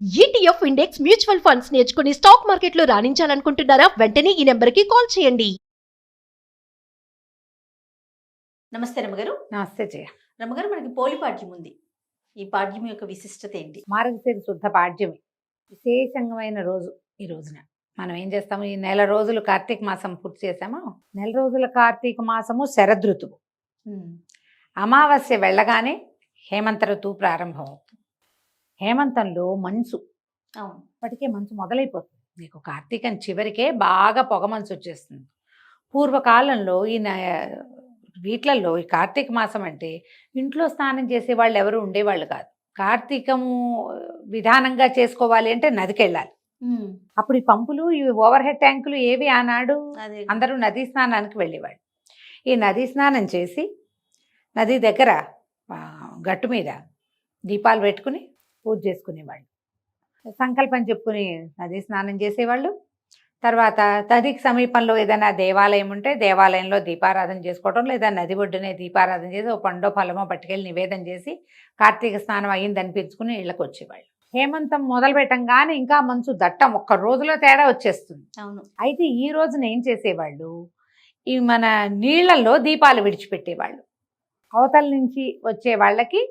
ETF index mutual funds నేర్చుకుని stock మార్కెట్లో రాణించాలనుకుంటున్నారా? వెంటనే ఈ నెంబర్కి కాల్ చేయండి. నమస్తే రమగారు. నమస్తే జయ. రమగారు, మనకి పోలి పాడ్యం ఉంది. ఈ పాడ్యం యొక్క విశిష్టత ఏంటి? మార్గశిర శుద్ధ పాడ్యమి విశేషమైన రోజు. ఈ రోజున మనం ఏం చేస్తాము, ఈ నెల రోజులు కార్తీక మాసం పూర్తి చేసాము. నెల రోజుల కార్తీక మాసము శరదృతువు. అమావాస్య వెళ్ళగానే హేమంత ఋతువు ప్రారంభం అవుతుంది. హేమంతంలో మంచు, ఇప్పటికే మంచు మొదలైపోతుంది. నీకు కార్తీకం చివరికే బాగా పొగ మంచు వచ్చేస్తుంది. పూర్వకాలంలో వీట్లలో ఈ కార్తీక మాసం అంటే ఇంట్లో స్నానం చేసే వాళ్ళు ఎవరు ఉండేవాళ్ళు కాదు. కార్తీకము విధానంగా చేసుకోవాలి అంటే నదికి వెళ్ళాలి. అప్పుడు ఈ పంపులు, ఈ ఓవర్ హెడ్ ట్యాంకులు ఏవి ఆనాడు? అందరూ నదీ స్నానానికి వెళ్ళేవాళ్ళు. ఈ నదీ స్నానం చేసి నది దగ్గర గట్టు మీద దీపాలు పెట్టుకుని పూజ చేసుకునేవాళ్ళు. సంకల్పం చెప్పుకుని నదీ స్నానం చేసేవాళ్ళు. తర్వాత నదికి సమీపంలో ఏదైనా దేవాలయం ఉంటే దేవాలయంలో దీపారాధన చేసుకోవటం, లేదా నది ఒడ్డునే దీపారాధన చేసి ఓ పండో ఫలమో పట్టుకెళ్ళి నివేదన చేసి కార్తీక స్నానం అయ్యింది అనిపించుకుని ఇళ్ళకి వచ్చేవాళ్ళు. హేమంతం మొదలు పెట్టంగానే ఇంకా మంచు దట్టం, ఒక్క రోజులో తేడా వచ్చేస్తుంది. అవును. అయితే ఈ రోజున ఏం చేసేవాళ్ళు, ఈ మన నీళ్లలో దీపాలు విడిచిపెట్టేవాళ్ళు. అవతల నుంచి వచ్చే వాళ్ళకి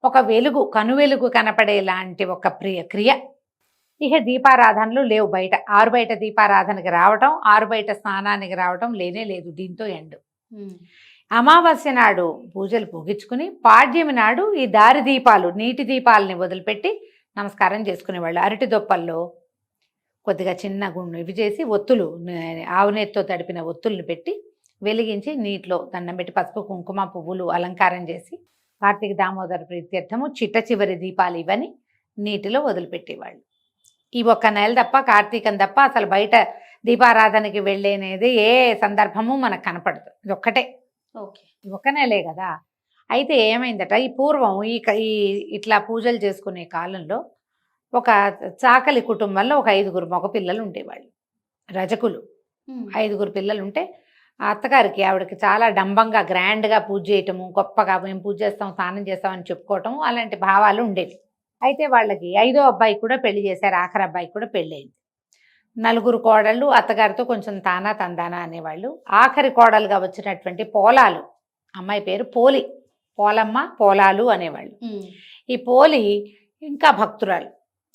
ఒక వెలుగు, కనువెలుగు కనపడేలాంటి ఒక క్రియ. ఇక దీపారాధనలు లేవు. బయట ఆరు బయట దీపారాధనకి రావటం, ఆరు బయట స్నానానికి రావటం లేనే లేదు. దీంతో ఎండు. అమావాస్య నాడు పూజలు ముగించుకుని పాడ్యమి నాడు ఈ దారి దీపాలు, నీటి దీపాలని వదిలిపెట్టి నమస్కారం చేసుకునేవాళ్ళు. అరటి దొప్పల్లో కొద్దిగా చిన్న గుండు ఇవి చేసి ఒత్తులు, ఆవునేతితో తడిపిన ఒత్తుల్ని పెట్టి వెలిగించి నీటిలో దండం పెట్టి పసుపు కుంకుమ పువ్వులు అలంకారం చేసి కార్తీక దామోదర ప్రీత్యర్థము చిట్ట చివరి దీపాలు ఇవని నీటిలో వదిలిపెట్టేవాళ్ళు. ఈ ఒక్క నెల తప్ప, కార్తీకం తప్ప అసలు బయట దీపారాధనకి వెళ్ళేనేది ఏ సందర్భము మనకు కనపడదు. ఇది ఒక్కటే, ఈ ఒక్క నెలే కదా. అయితే ఏమైందట, ఈ పూర్వం ఈ ఇట్లా పూజలు చేసుకునే కాలంలో ఒక చాకలి కుటుంబంలో ఒక 5గురు మగ పిల్లలు ఉండేవాళ్ళు, రజకులు. 5గురు పిల్లలు ఉంటే ఆ అత్తగారికి, ఆవిడకి చాలా డంబంగా గ్రాండ్గా పూజ చేయటము, గొప్పగా మేము పూజ చేస్తాం, స్నానం చేస్తామని చెప్పుకోవటము, అలాంటి భావాలు ఉండేవి. అయితే వాళ్ళకి 5వ అబ్బాయి కూడా పెళ్లి చేశారు, ఆఖరి అబ్బాయి కూడా పెళ్ళయింది. 4 కోడళ్ళు అత్తగారితో కొంచెం తానా తందానా అనేవాళ్ళు. ఆఖరి కోడలుగా వచ్చినటువంటి పోలాలు, అమ్మాయి పేరు పోలి, పోలమ్మ పోలాలు అనేవాళ్ళు. ఈ పోలి ఇంకా భక్తురాలు.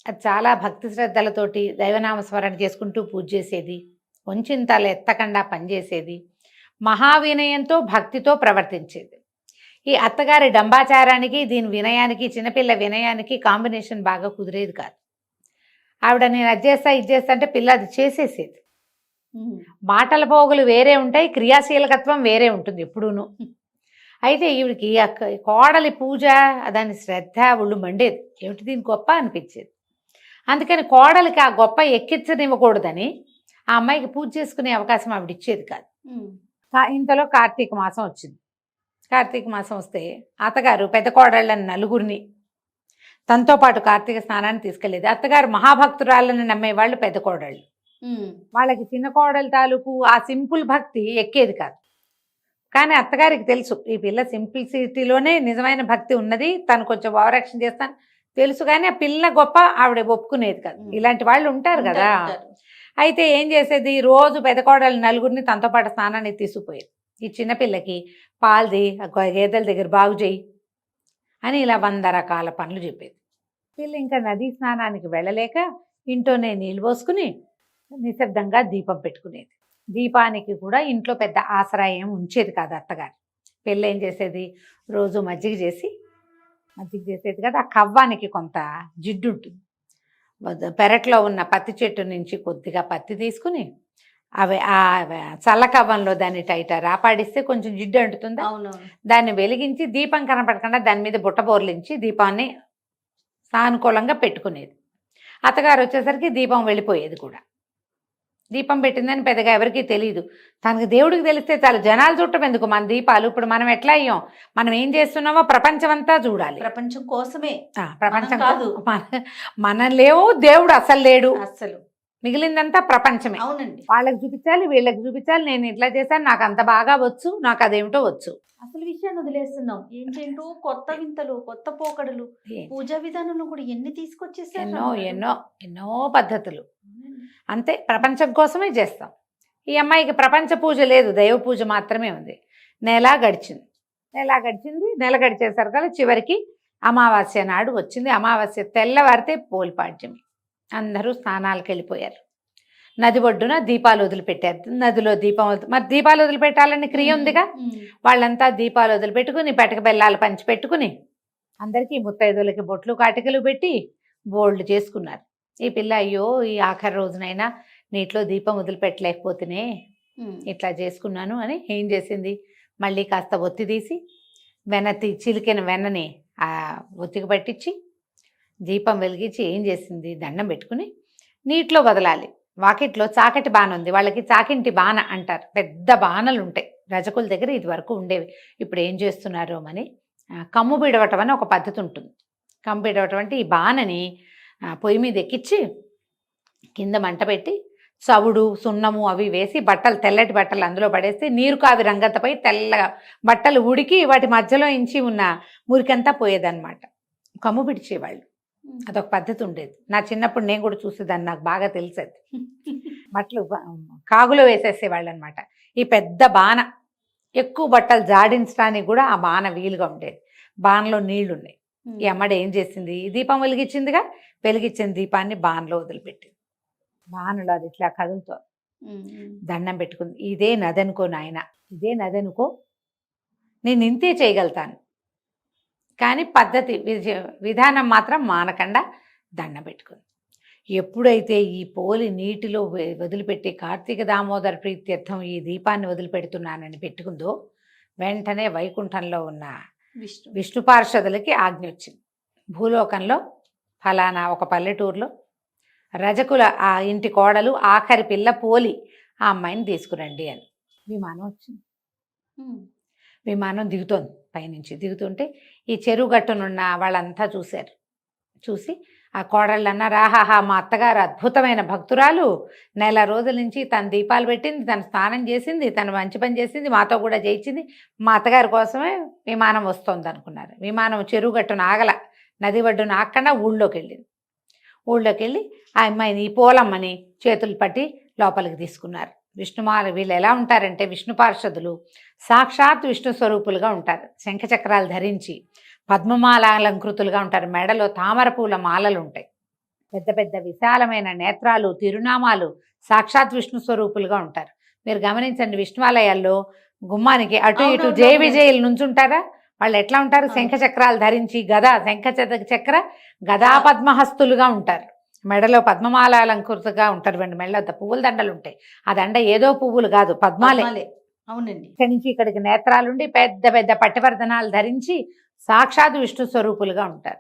అది చాలా భక్తి శ్రద్ధలతోటి దైవనామస్మరణ చేసుకుంటూ పూజ చేసేది, కొంచెంతలు ఎత్తకుండా పనిచేసేది, మహావినయంతో భక్తితో ప్రవర్తించేది. ఈ అత్తగారి డంబాచారానికి, దీని వినయానికి, చిన్నపిల్ల వినయానికి కాంబినేషన్ బాగా కుదిరేది కాదు. ఆవిడ నేను అది చేస్తా ఇది చేస్తా అంటే పిల్ల అది చేసేసేది. మాటల పోగులు వేరే ఉంటాయి, క్రియాశీలకత్వం వేరే ఉంటుంది ఎప్పుడూను. అయితే ఈవిడికి కోడలి పూజ, దాని శ్రద్ధ ఒళ్ళు మండేది. ఏమిటి దీని గొప్ప అనిపించేది. అందుకని కోడలికి ఆ గొప్ప ఎక్కించనివ్వకూడదని ఆ అమ్మాయికి పూజ చేసుకునే అవకాశం ఆవిడ ఇచ్చేది కాదు. ఇంతలో కార్తీక మాసం వచ్చింది. కార్తీక మాసం వస్తే అత్తగారు పెద్ద కోడళ్ళని 4గురిని తనతో పాటు కార్తీక స్నానాన్ని తీసుకెళ్ళేది. అత్తగారు మహాభక్తురాళ్ళని నమ్మేవాళ్ళు పెద్ద కోడళ్ళు. వాళ్ళకి చిన్న కోడలు తాలూకు ఆ సింపుల్ భక్తి ఎక్కేది కాదు. కానీ అత్తగారికి తెలుసు, ఈ పిల్ల సింప్లిసిటీలోనే నిజమైన భక్తి ఉన్నది, తను కొంచెం ఓవరాక్షన్ చేస్తాను తెలుసు, కానీ ఆ పిల్ల గొప్ప ఆవిడ ఒప్పుకునేది కాదు. ఇలాంటి వాళ్ళు ఉంటారు కదా. అయితే ఏం చేసేది, రోజు పెద్ద కోడలు 4గురిని తనతో పాటు స్నానానికి తీసుకుపోయేది. ఈ చిన్నపిల్లకి పాల్ది, గేదెల దగ్గర బాగు చేయి అని ఇలా 100 రకాల పనులు చెప్పేది. పిల్ల ఇంకా నదీ స్నానానికి వెళ్ళలేక ఇంట్లోనే నీళ్ళు పోసుకుని నిశ్శబ్దంగా దీపం పెట్టుకునేది. దీపానికి కూడా ఇంట్లో పెద్ద ఆశ్రయం ఉంచేది కాదు అత్తగారు. పిల్ల ఏం చేసేది, రోజు మజ్జిగ చేసేది కదా. ఆ కవ్వానికి కొంత జిడ్డు ఉంటుంది. పెరట్లో ఉన్న పత్తి చెట్టు నుంచి కొద్దిగా పత్తి తీసుకుని అవి ఆ చల్లకవ్వంలో దాన్ని టైట రాపాడిస్తే కొంచెం జిడ్డు అంటుతుంది. దాన్ని వెలిగించి దీపం కనపడకుండా దాని మీద బుట్ట బోర్లించి దీపాన్ని సానుకూలంగా పెట్టుకునేది. అత్తగారు వచ్చేసరికి దీపం వెళ్ళిపోయేది కూడా. దీపం పెట్టిందని పెద్దగా ఎవరికీ తెలియదు. తనకు దేవుడికి తెలిస్తే చాలు, జనాలు చూడటం ఎందుకు మన దీపాలు. ఇప్పుడు మనం ఎట్లా అయ్యాం, మనం ఏం చేస్తున్నామో ప్రపంచం అంతా చూడాలి. ప్రపంచం కోసమే, ప్రపంచం కాదు, మనం లేవు, దేవుడు అసలు లేడు. అసలు మిగిలిందంతా ప్రపంచమే. అవునండి. వాళ్ళకి చూపించాలి, వీళ్ళకి చూపించాలి, నేను ఇట్లా చేశాను, నాకు అంత బాగా వచ్చు, నాకు అదేమిటో వచ్చు. అసలు విషయాన్ని వదిలేస్తున్నాం. ఏంటేంటో కొత్త వింతలు, కొత్త పోకడలు, పూజా విధానంలో కూడా ఎన్ని తీసుకొచ్చేసారు ఎన్నో రమ్మగారు. ఎన్నో ఎన్నో పద్ధతులు. అవునండి. అంతే, ప్రపంచం కోసమే చేస్తాం. ఈ అమ్మాయికి ప్రపంచ పూజ లేదు, దైవ పూజ మాత్రమే ఉంది. నెల గడిచింది. నెల గడిచేసరికి చివరికి అమావాస్య నాడు వచ్చింది. అమావాస్య తెల్లవారితే పోలిపాడ్యమి. అందరూ స్నానాలకు వెళ్ళిపోయారు. నది ఒడ్డున దీపాలు వదిలిపెట్టారు. నదిలో దీపం మరి దీపాలు వదిలిపెట్టాలని క్రియ ఉందిగా. వాళ్ళంతా దీపాలు వదిలిపెట్టుకుని పటిక బెల్లాలు పంచిపెట్టుకుని అందరికీ ముత్తైదులకి బొట్లు కాటికలు పెట్టి బోల్డ్ చేసుకున్నారు. ఈ పిల్ల అయ్యో ఈ ఆఖరి రోజునైనా నీటిలో దీపం వదిలిపెట్టలేకపోతేనే ఇట్లా చేసుకున్నాను అని ఏం చేసింది, మళ్ళీ కాస్త ఒత్తి తీసి చిలికిన వెన్నని ఆ ఒత్తికి పట్టించి దీపం వెలిగించి ఏం చేసింది, దండం పెట్టుకుని నీటిలో వదలాలి. వాకిట్లో చాకటి బాణ ఉంది, వాళ్ళకి చాకింటి బాణ అంటారు. పెద్ద బాణలు ఉంటాయి రజకుల దగ్గర, ఇది వరకు ఉండేవి. ఇప్పుడు ఏం చేస్తున్నారో అని కమ్ము బిడవటం అని ఒక పద్ధతి ఉంటుంది. కమ్ము బిడవటం అంటే ఈ బాణని పొయ్యి మీద ఎక్కించి కింద మంట పెట్టి చవుడు సున్నము అవి వేసి బట్టలు, తెల్లటి బట్టలు అందులో పడేస్తే నీరు కావి రంగతపై తెల్లగా బట్టలు ఉడికి వాటి మధ్యలో ఇంచి ఉన్న మురికంతా పోయేదన్నమాట. కమ్ము పిడిచేవాళ్ళు. అదొక పద్ధతి ఉండేది. నా చిన్నప్పుడు నేను కూడా చూసేదాన్ని, నాకు బాగా తెలిసేది. బట్టలు కాగులో వేసేసేవాళ్ళు అనమాట. ఈ పెద్ద బాణ ఎక్కువ బట్టలు జాడించడానికి కూడా ఆ బాణ వీలుగా ఉండేది. బాణలో నీళ్లు ఉన్నాయి. ఈ అమ్మడు ఏం చేసింది, దీపం వెలిగించిందిగా, వెలిగించిన దీపాన్ని బాణలో వదిలిపెట్టింది. బాణలో అది ఇట్లా కదులుతో దండం పెట్టుకుంది. ఇదే నదనుకో నాయన, ఇదే నదనుకో, నేను ఇంతే చేయగలుగుతాను, కానీ పద్ధతి విధానం మాత్రం మానకుండా దండం పెట్టుకుంది. ఎప్పుడైతే ఈ పోలి నీటిలో వదిలిపెట్టి కార్తీక దామోదర ప్రీత్యర్థం ఈ దీపాన్ని వదిలిపెడుతున్నానని పెట్టుకుందో, వెంటనే వైకుంఠంలో ఉన్న విష్ణు పార్షదులకి ఆజ్ఞ వచ్చింది. భూలోకంలో ఫలానా ఒక పల్లెటూరులో రజకుల ఆ ఇంటి కోడలు ఆఖరి పిల్ల పోలి ఆ అమ్మాయిని తీసుకురండి అని. విమానం వచ్చింది. విమానం దిగుతోంది. పైనుంచి దిగుతుంటే ఈ చెరువు గట్టునున్న వాళ్ళంతా చూశారు. చూసి ఆ కోడళ్ళు అన్నారు, ఆహాహా మా అత్తగారు అద్భుతమైన భక్తురాలు, నెల రోజుల నుంచి తను దీపాలు పెట్టింది, తను స్నానం చేసింది, తను మంచి పని చేసింది, మాతో కూడా చేయించింది, మా అత్తగారి కోసమే విమానం వస్తుంది అనుకున్నారు. విమానం చెరువు గట్టున ఆగల, నది ఒడ్డున ఆగకుండా ఊళ్ళోకి వెళ్ళింది. ఊళ్ళోకి వెళ్ళి ఆ అమ్మాయిని, ఈ పోలమ్మని చేతులు పట్టి లోపలికి తీసుకున్నారు. విష్ణుమాల వీళ్ళు ఎలా ఉంటారంటే విష్ణు పార్షదులు సాక్షాత్ విష్ణు స్వరూపులుగా ఉంటారు. శంఖచక్రాలు ధరించి పద్మమాలాలంకృతులుగా ఉంటారు. మెడలో తామర పూల మాలలు ఉంటాయి. పెద్ద పెద్ద విశాలమైన నేత్రాలు, తిరునామాలు, సాక్షాత్ విష్ణు స్వరూపులుగా ఉంటారు. మీరు గమనించండి, విష్ణువాలయాల్లో గుమ్మానికి అటు ఇటు జయ విజయులు నుంచుంటారా, వాళ్ళు ఎట్లా ఉంటారు, శంఖచక్రాలు ధరించి గదా చక్ర గదా పద్మహస్తులుగా ఉంటారు. మెడలో పద్మమాలాలంకృతగా ఉంటారు. మెడలో పువ్వుల దండలు ఉంటాయి. ఆ దండ ఏదో పువ్వులు కాదు, పద్మాలే. అవునండి. ఇక్కడి నుంచి ఇక్కడికి నేత్రాలుండి పెద్ద పెద్ద పట్టివర్ధనాలు ధరించి సాక్షాత్ విష్ణు స్వరూపులుగా ఉంటారు.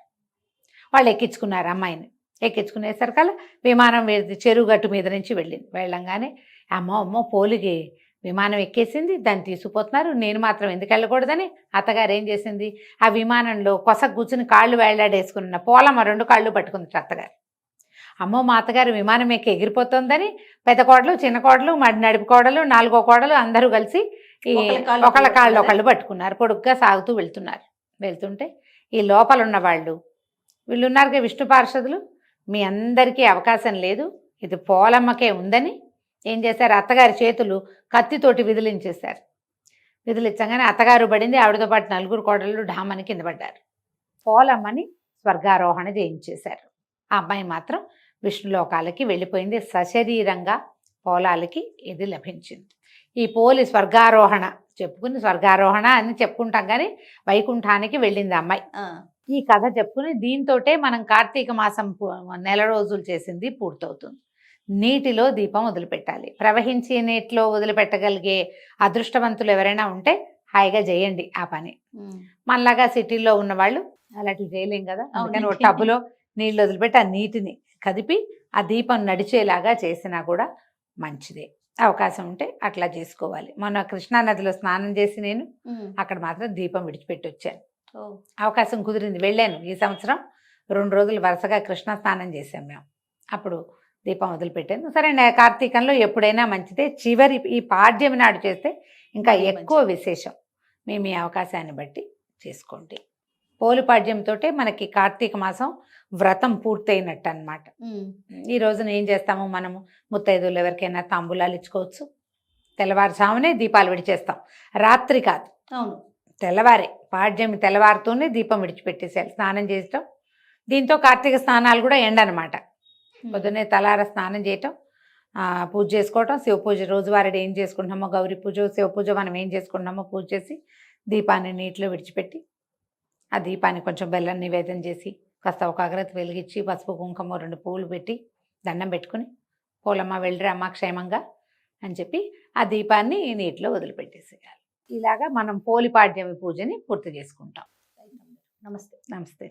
వాళ్ళు ఎక్కించుకున్నారు అమ్మాయిని. ఎక్కించుకునేసరికల్లా విమానం చెరువు గట్టు మీద నుంచి వెళ్ళంగానే అమ్మో పోలికి విమానం ఎక్కేసింది, దాన్ని తీసుకుపోతున్నారు, నేను మాత్రం ఎందుకు వెళ్ళకూడదని అత్తగారు ఏం చేసింది, ఆ విమానంలో కొస కూర్చుని కాళ్ళు వేళ్లాడేసుకున్న పోలమ్మ 2 కాళ్ళు పట్టుకుంది అత్తగారు. అమ్మో మా అత్తగారు విమానం ఎక్కి ఎగిరిపోతుందని పెద్ద కోడలు, చిన్న కోడలు, నడిపి కోడలు, 4వ కోడలు అందరూ కలిసి ఒకళ్ళ కాళ్ళు ఒకళ్ళు పట్టుకున్నారు. పొడుగ్గా సాగుతూ వెళ్తుంటే ఈ లోపల ఉన్న వీళ్ళు ఉన్నారుగా విష్ణు పార్షదులు, మీ అందరికీ అవకాశం లేదు, ఇది పోలమ్మకే ఉందని ఏం చేశారు, అత్తగారి చేతులు కత్తితోటి విదిలించేశారు. విదిలించగానే అత్తగారు పడింది, ఆవిడతో పాటు 4 కోడళ్ళు ఢామని కింద పడ్డారు. పోలమ్మని స్వర్గారోహణ చేయించేశారు. ఆ అమ్మాయి మాత్రం విష్ణులోకాలకి వెళ్ళిపోయింది. సశరీరంగా పోలాలకి ఇది లభించింది. ఈ పోలి స్వర్గారోహణ స్వర్గారోహణ అని చెప్పుకుంటాం, కానీ వైకుంఠానికి వెళ్ళింది అమ్మాయి. ఈ కథ చెప్పుకుని దీంతోటే మనం కార్తీక మాసం నెల రోజులు చేసింది పూర్తవుతుంది. నీటిలో దీపం వదిలిపెట్టాలి. ప్రవహించే నీటిలో వదిలిపెట్టగలిగే అదృష్టవంతులు ఎవరైనా ఉంటే హాయిగా చేయండి ఆ పని. మనలాగా సిటీల్లో ఉన్న వాళ్ళు అలాంటివి చేయలేం కదా. అందుకని ఒక టబ్బులో నీళ్ళు వదిలిపెట్టి ఆ నీటిని కదిపి ఆ దీపం నడిచేలాగా చేసినా కూడా మంచిదే. అవకాశం ఉంటే అట్లా చేసుకోవాలి. మొన్న కృష్ణానదిలో స్నానం చేసి నేను అక్కడ మాత్రం దీపం విడిచిపెట్టి వచ్చాను. అవకాశం కుదిరింది, వెళ్ళాను. ఈ సంవత్సరం 2 రోజులు వరుసగా కృష్ణ స్నానం చేశాం మేము. అప్పుడు దీపం వదిలిపెట్టాను. సరే కార్తీకంలో ఎప్పుడైనా మంచిదే, చివరి ఈ పాడ్యమి నాడు చేస్తే ఇంకా మరీ ఎక్కువ విశేషం. మీ అవకాశాన్ని బట్టి చేసుకోండి. పోలిపాడ్యంతో మనకి కార్తీక మాసం వ్రతం పూర్తయినట్టు అనమాట. ఈ రోజున ఏం చేస్తాము మనము, ముత్తైదువులు ఎవరికైనా తాంబూలాలు ఇచ్చుకోవచ్చు. తెల్లవారుజామునే దీపాలు విడిచేస్తాం, రాత్రి కాదు, అవును. తెల్లవారే. పాడ్యమి తెల్లవారుతోనే దీపం విడిచిపెట్టేసేయాలి, స్నానం చేయటం. దీంతో కార్తీక స్నానాలు కూడా ఎండనమాట. పొద్దున్నే తలార స్నానం చేయటం, పూజ చేసుకోవటం, శివ పూజ రోజువారీ ఏం చేసుకుంటున్నామో, గౌరీ పూజ, శివ పూజ మనం ఏం చేసుకుంటున్నామో పూజ చేసి దీపాన్ని నీటిలో విడిచిపెట్టి, ఆ దీపాన్ని కొంచెం బెల్లం నివేదన చేసి, కాస్త ఒక అగరత్తి వెలిగించి, పసుపు కుంకుమ 2 పువ్వులు పెట్టి దండం పెట్టుకుని, పోలమ్మ వెళ్ళిరా అమ్మ క్షేమంగా అని చెప్పి ఆ దీపాన్ని నీటిలో వదిలిపెట్టేసేయాలి. ఇలాగా మనం పోలిపాడ్యమి పూజని పూర్తి చేసుకుంటాం. నమస్తే. నమస్తే.